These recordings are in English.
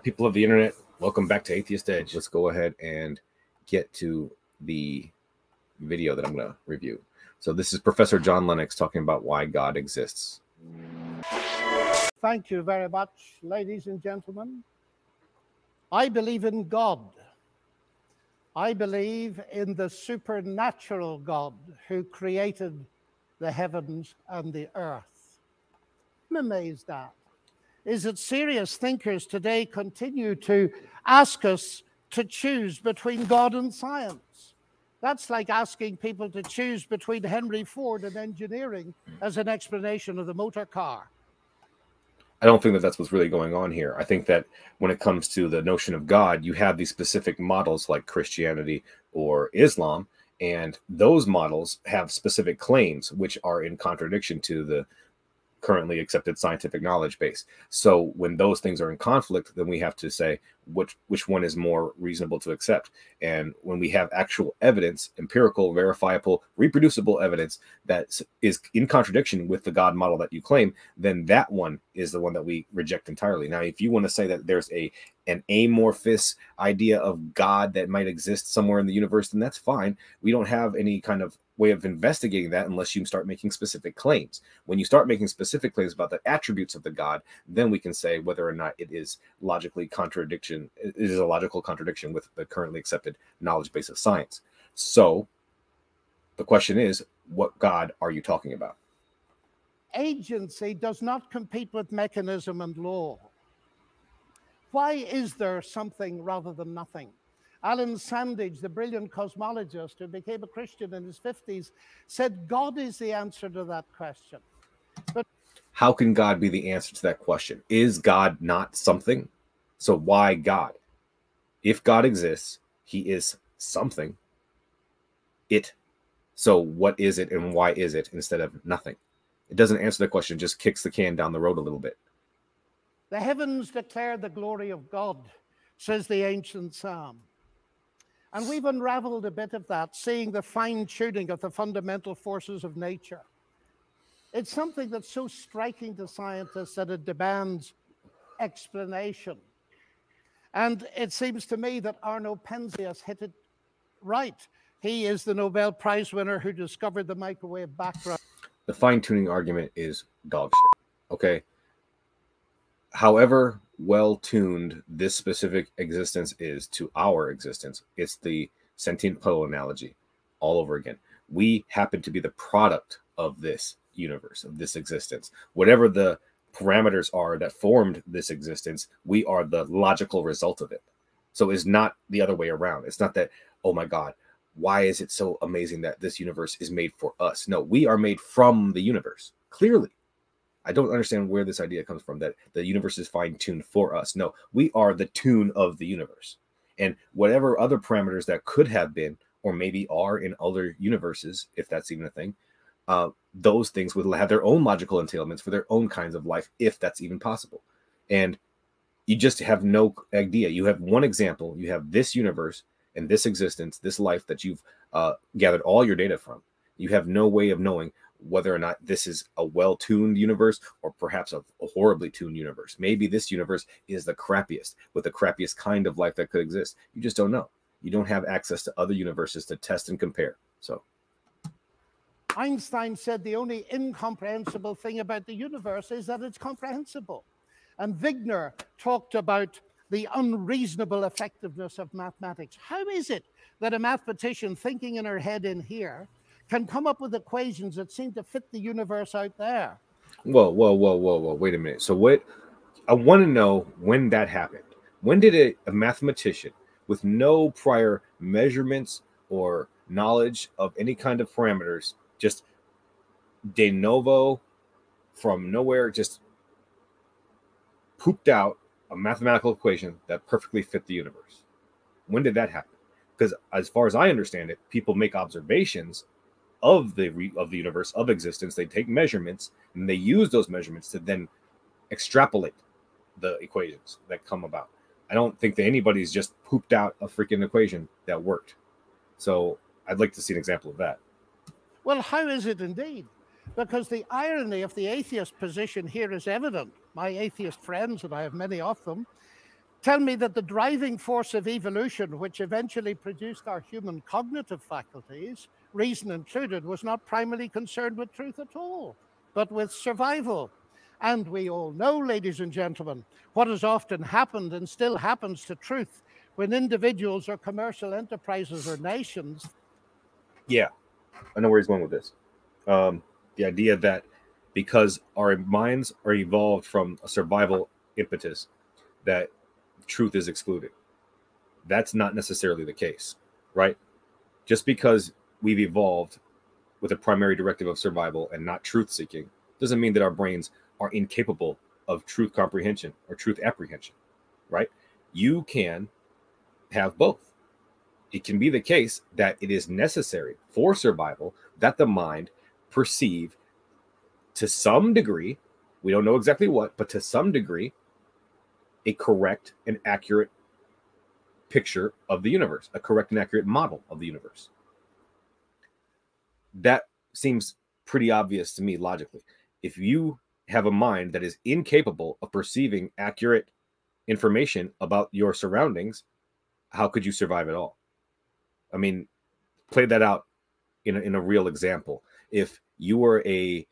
People of the internet, welcome back to Atheist Edge. Let's go ahead and get to the video that I'm going to review. So this is Professor John Lennox talking about why God exists. Thank you very much, ladies and gentlemen. I believe in God. I believe in the supernatural God who created the heavens and the earth. I'm amazed at is that serious thinkers today continue to ask us to choose between God and science. That's like asking people to choose between Henry Ford and engineering as an explanation of the motor car. I don't think that that's what's really going on here. I think that when it comes to the notion of God, you have these specific models like Christianity or Islam, and those models have specific claims which are in contradiction to the currently accepted scientific knowledge base. So when those things are in conflict, then we have to say which one is more reasonable to accept. And when we have actual evidence, empirical, verifiable, reproducible evidence that is in contradiction with the God model that you claim, then that one is the one that we reject entirely. Now, if you want to say that there's an amorphous idea of God that might exist somewhere in the universe, then that's fine. We don't have any kind of way of investigating that unless you start making specific claims. When you start making specific claims about the attributes of the God, then we can say whether or not it is logically contradiction. It is a logical contradiction with the currently accepted knowledge base of science. So the question is, what God are you talking about? Agency does not compete with mechanism and law. Why is there something rather than nothing? Alan Sandage, the brilliant cosmologist who became a Christian in his 50s, said God is the answer to that question. But how can God be the answer to that question? Is God not something? So why God? If God exists, he is something. So what is it and why is it instead of nothing? It doesn't answer the question, just kicks the can down the road a little bit. The heavens declare the glory of God, says the ancient psalm. And we've unraveled a bit of that, seeing the fine-tuning of the fundamental forces of nature. It's something that's so striking to scientists that it demands explanation. And it seems to me that Arno Penzias hit it right. He is the Nobel Prize winner who discovered the microwave background. The fine-tuning argument is dog shit, okay? However well-tuned this specific existence is to our existence, it's the sentient puddle analogy all over again. We happen to be the product of this universe, of this existence. Whatever the parameters are that formed this existence, we are the logical result of it. So it's not the other way around. It's not that, oh my God, why is it so amazing that this universe is made for us? No, we are made from the universe, clearly. I don't understand where this idea comes from, that the universe is fine-tuned for us. No, we are the tune of the universe. And whatever other parameters that could have been, or maybe are in other universes, if that's even a thing, those things would have their own logical entailments for their own kinds of life, if that's even possible. And you just have no idea. You have one example. You have this universe and this existence, this life that you've gathered all your data from. You have no way of knowing whether or not this is a well-tuned universe or perhaps a horribly tuned universe. Maybe this universe is the crappiest, with the crappiest kind of life that could exist. You just don't know. You don't have access to other universes to test and compare. So Einstein said the only incomprehensible thing about the universe is that it's comprehensible. And Wigner talked about the unreasonable effectiveness of mathematics. How is it that a mathematician thinking in her head in here can come up with equations that seem to fit the universe out there? Whoa. Wait a minute. So what I want to know, when that happened. When did a mathematician with no prior measurements or knowledge of any kind of parameters, just de novo from nowhere, just pooped out a mathematical equation that perfectly fit the universe? When did that happen? Because as far as I understand it, people make observations of the universe, of existence. They take measurements and they use those measurements to then extrapolate the equations that come about. I don't think that anybody's just pooped out a freaking equation that worked. So I'd like to see an example of that. Well, how is it indeed? Because the irony of the atheist position here is evident. My atheist friends, and I have many of them, tell me that the driving force of evolution, which eventually produced our human cognitive faculties, reason included, was not primarily concerned with truth at all, but with survival. And we all know, ladies and gentlemen, what has often happened and still happens to truth when individuals or commercial enterprises or nations. Yeah, I know where he's going with this. The idea that because our minds are evolved from a survival impetus, that truth is excluded. That's not necessarily the case, right? Just because we've evolved with a primary directive of survival and not truth seeking doesn't mean that our brains are incapable of truth comprehension or truth apprehension, right? You can have both. It can be the case that it is necessary for survival that the mind perceive to some degree, we don't know exactly what, but to some degree, a correct and accurate picture of the universe, a correct and accurate model of the universe. That seems pretty obvious to me logically. If you have a mind that is incapable of perceiving accurate information about your surroundings, how could you survive at all? I mean, play that out in a real example. If you were a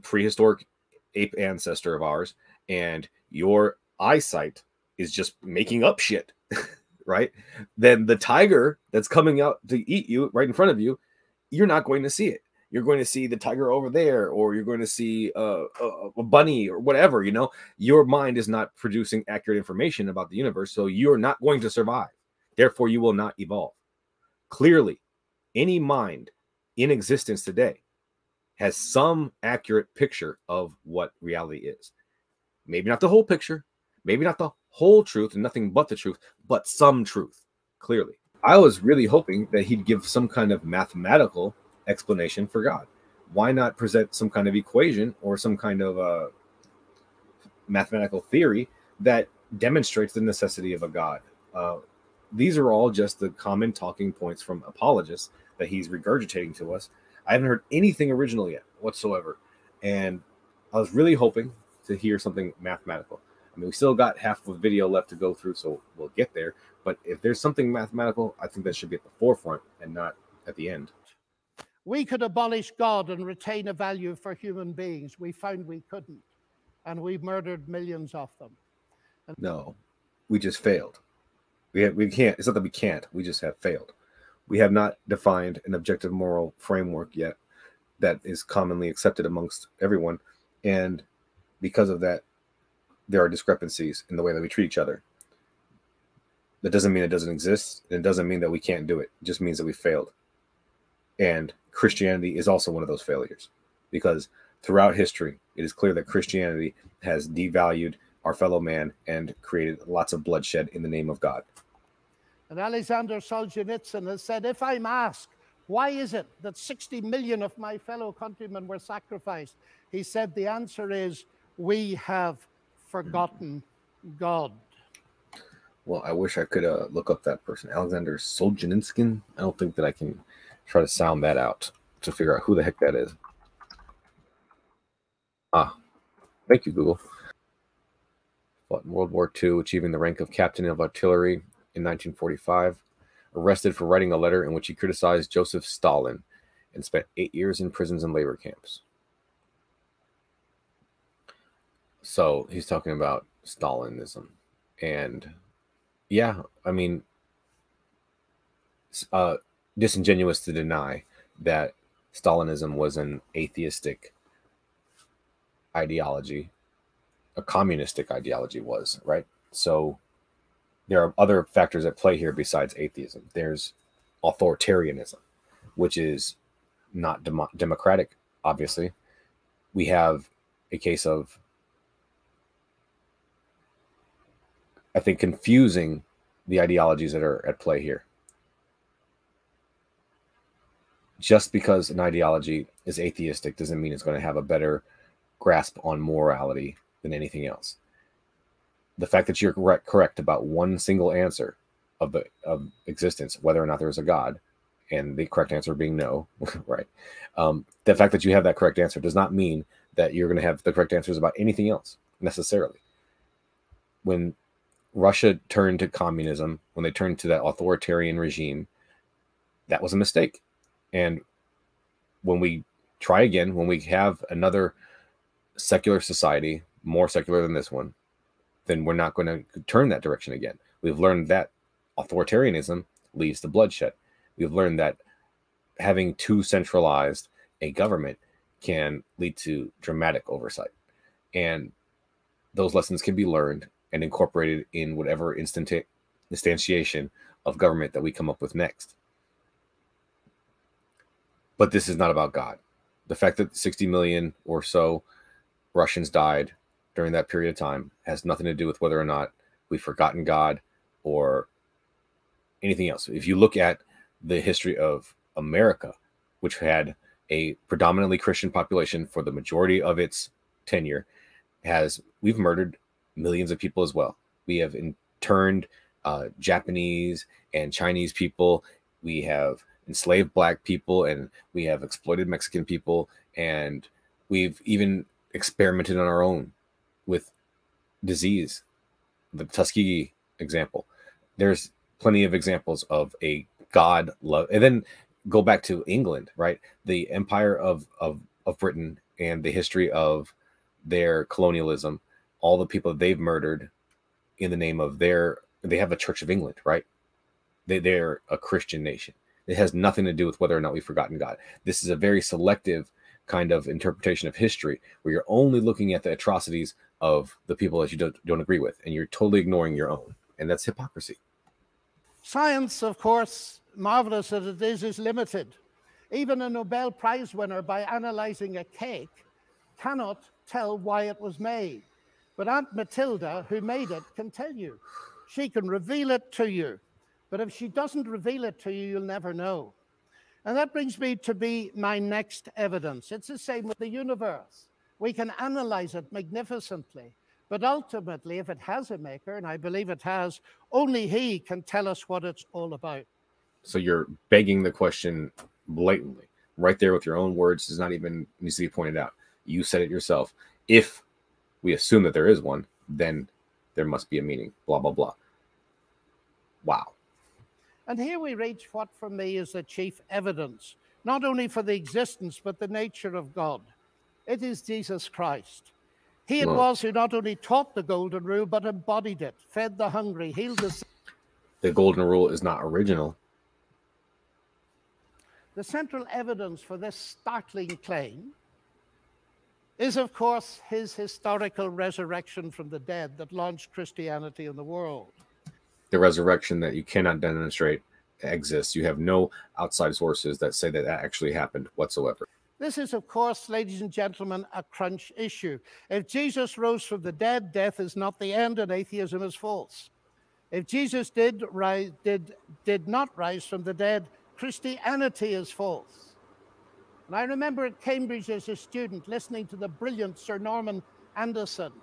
prehistoric ape ancestor of ours and your eyesight is just making up shit, right? Then the tiger that's coming out to eat you right in front of you, you're not going to see it. You're going to see the tiger over there, or you're going to see a bunny or whatever, you know. Your mind is not producing accurate information about the universe, so you're not going to survive. Therefore, you will not evolve. Clearly, any mind in existence today has some accurate picture of what reality is. Maybe not the whole picture, maybe not the whole truth and nothing but the truth, but some truth, clearly. I was really hoping that he'd give some kind of mathematical explanation for God. Why not present some kind of equation or some kind of mathematical theory that demonstrates the necessity of a God? These are all just the common talking points from apologists that he's regurgitating to us. I haven't heard anything original yet whatsoever. And I was really hoping to hear something mathematical. I mean, we still got half of a video left to go through, so we'll get there. But if there's something mathematical, I think that should be at the forefront and not at the end. We could abolish God and retain a value for human beings. We found we couldn't. And we've murdered millions of them. No, we just failed. We can't. It's not that we can't. We just have failed. We have not defined an objective moral framework yet that is commonly accepted amongst everyone. And because of that, there are discrepancies in the way that we treat each other. That doesn't mean it doesn't exist. And it doesn't mean that we can't do it. It just means that we failed. And Christianity is also one of those failures, because throughout history, it is clear that Christianity has devalued our fellow man and created lots of bloodshed in the name of God. And Alexander Solzhenitsyn has said, if I'm asked, why is it that 60 million of my fellow countrymen were sacrificed? He said, the answer is, we have forgotten God. Well, I wish I could look up that person. Alexander Solzhenitsyn. I don't think that I can try to sound that out to figure out who the heck that is. Ah, thank you, Google. Fought in World War II, achieving the rank of captain of artillery in 1945. Arrested for writing a letter in which he criticized Joseph Stalin, and spent 8 years in prisons and labor camps. So he's talking about Stalinism. And yeah, I mean, disingenuous to deny that Stalinism was an atheistic ideology. A communistic ideology was, right? So there are other factors at play here besides atheism. There's authoritarianism, which is not democratic, obviously. We have a case of, I think, confusing the ideologies that are at play here. Just because an ideology is atheistic doesn't mean it's going to have a better grasp on morality than anything else. The fact that you're correct about one single answer of existence, whether or not there is a God, and the correct answer being no, right? The fact that you have that correct answer does not mean that you're going to have the correct answers about anything else necessarily. When Russia turned to communism, when they turned to that authoritarian regime, that was a mistake. And when we try again, when we have another secular society, more secular than this one, then we're not going to turn that direction again. We've learned that authoritarianism leads to bloodshed. We've learned that having too centralized a government can lead to dramatic oversight. And those lessons can be learned and incorporated in whatever instantiation of government that we come up with next. But this is not about God. The fact that 60 million or so Russians died during that period of time has nothing to do with whether or not we've forgotten God or anything else. If you look at the history of America, which had a predominantly Christian population for the majority of its tenure, we've murdered millions of people as well. We have interned Japanese and Chinese people. We have enslaved Black people, and we have exploited Mexican people, and we've even experimented on our own with disease. The Tuskegee example. There's plenty of examples of a God love. And then go back to England, right? The empire of Britain and the history of their colonialism, all the people they've murdered in the name of they have a Church of England, right? They're a Christian nation. It has nothing to do with whether or not we've forgotten God. This is a very selective kind of interpretation of history where you're only looking at the atrocities of the people that you don't agree with, and you're totally ignoring your own. And that's hypocrisy. Science, of course, marvelous as it is limited. Even a Nobel Prize winner, by analyzing a cake, cannot tell why it was made. But Aunt Matilda, who made it, can tell you. She can reveal it to you. But if she doesn't reveal it to you, you'll never know. And that brings me to my next evidence. It's the same with the universe. We can analyze it magnificently. But ultimately, if it has a maker, and I believe it has, only he can tell us what it's all about. So you're begging the question blatantly, right there with your own words. Does not even needs to be pointed out. You said it yourself. If we assume that there is one, then there must be a meaning. Blah, blah, blah. Wow. And here we reach what for me is the chief evidence, not only for the existence, but the nature of God. It is Jesus Christ. He it was who not only taught the golden rule, but embodied it, fed the hungry, healed the sick. The golden rule is not original. The central evidence for this startling claim is, of course, his historical resurrection from the dead that launched Christianity in the world. The resurrection that you cannot demonstrate exists. You have no outside sources that say that actually happened whatsoever. This is, of course, ladies and gentlemen, a crunch issue. If Jesus rose from the dead, death is not the end and atheism is false. If Jesus did not rise from the dead, Christianity is false. And I remember at Cambridge as a student listening to the brilliant Sir Norman Anderson,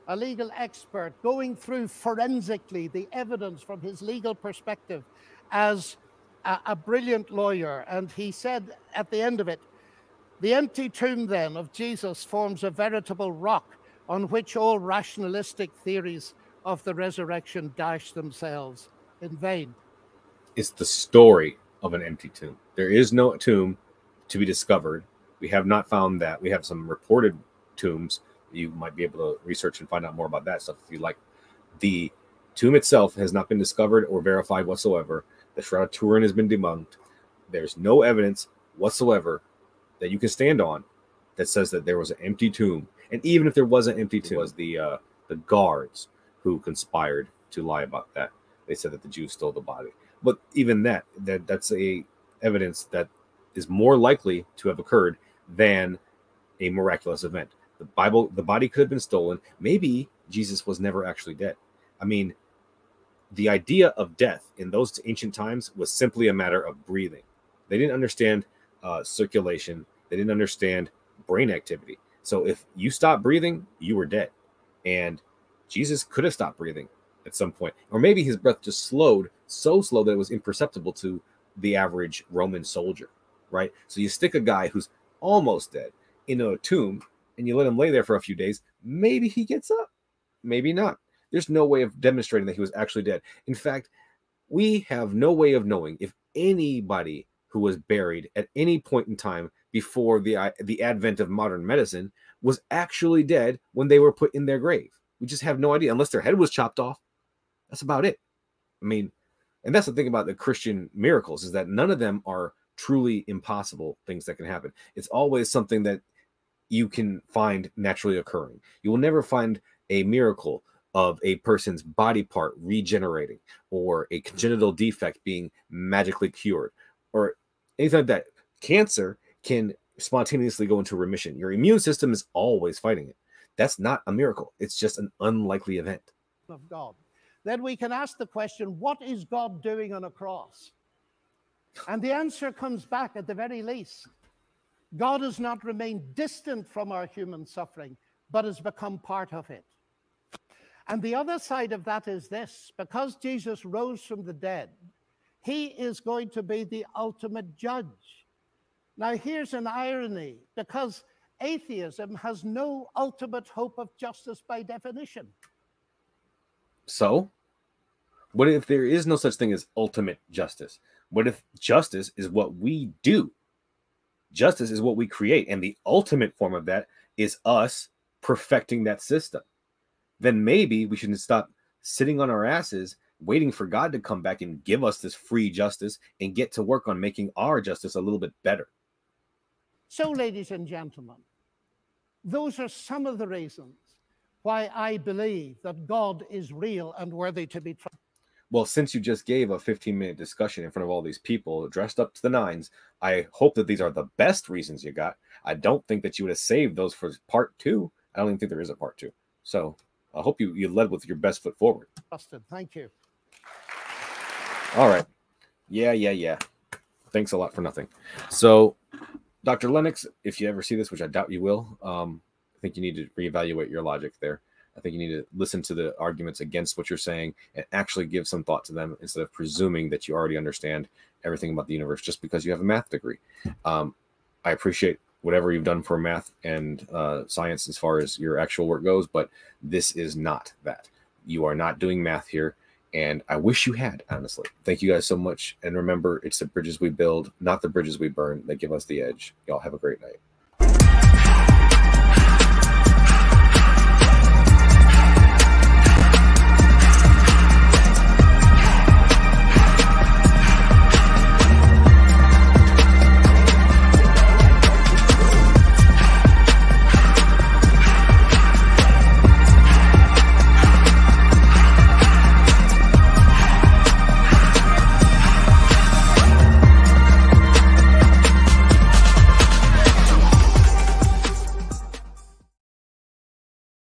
a legal expert, going through forensically the evidence from his legal perspective as a brilliant lawyer. And he said at the end of it, the empty tomb then of Jesus forms a veritable rock on which all rationalistic theories of the resurrection dash themselves in vain. It's the story of an empty tomb. There is no tomb to be discovered. We have not found that. We have some reported tombs. You might be able to research and find out more about that stuff if you like. The tomb itself has not been discovered or verified whatsoever. The Shroud of Turin has been debunked. There's no evidence whatsoever that you can stand on that says that there was an empty tomb. And even if there was an empty tomb, it was the guards who conspired to lie about that. They said that the Jews stole the body. But even that's a evidence that is more likely to have occurred than a miraculous event. The body could have been stolen. Maybe Jesus was never actually dead. I mean, the idea of death in those ancient times was simply a matter of breathing. They didn't understand circulation. They didn't understand brain activity. So if you stopped breathing, you were dead. And Jesus could have stopped breathing at some point. Or maybe his breath just slowed so slow that it was imperceptible to the average Roman soldier, right? So you stick a guy who's almost dead into a tomb and you let him lay there for a few days. Maybe he gets up, maybe not. There's no way of demonstrating that he was actually dead. In fact, we have no way of knowing if anybody who was buried at any point in time before the advent of modern medicine was actually dead when they were put in their grave. We just have no idea, unless their head was chopped off. That's about it. I mean, and that's the thing about the Christian miracles, is that none of them are truly impossible things that can happen. It's always something that you can find naturally occurring. You will never find a miracle of a person's body part regenerating, or a congenital defect being magically cured, or anything like that. Cancer can spontaneously go into remission. Your immune system is always fighting it. That's not a miracle. It's just an unlikely event. Of God. Then we can ask the question, what is God doing on a cross? And the answer comes back at the very least. God has not remained distant from our human suffering, but has become part of it. And the other side of that is this: because Jesus rose from the dead, he is going to be the ultimate judge. Now, here's an irony, because atheism has no ultimate hope of justice by definition. So, what if there is no such thing as ultimate justice? What if justice is what we do? Justice is what we create, and the ultimate form of that is us perfecting that system. Then maybe we shouldn't stop sitting on our asses waiting for God to come back and give us this free justice and get to work on making our justice a little bit better. So, ladies and gentlemen, those are some of the reasons why I believe that God is real and worthy to be trusted. Well, since you just gave a 15-minute discussion in front of all these people dressed up to the nines, I hope that these are the best reasons you got. I don't think that you would have saved those for part 2. I don't even think there is a part 2. So I hope you led with your best foot forward. Trusted. Thank you. All right. Yeah. Thanks a lot for nothing. So, Dr. Lennox, if you ever see this, which I doubt you will, I think you need to reevaluate your logic there. I think you need to listen to the arguments against what you're saying and actually give some thought to them, instead of presuming that you already understand everything about the universe just because you have a math degree. I appreciate whatever you've done for math and science as far as your actual work goes, but this is not that. You are not doing math here, and I wish you had, honestly. Thank you guys so much, and remember, it's the bridges we build, not the bridges we burn, that give us the edge. Y'all have a great night.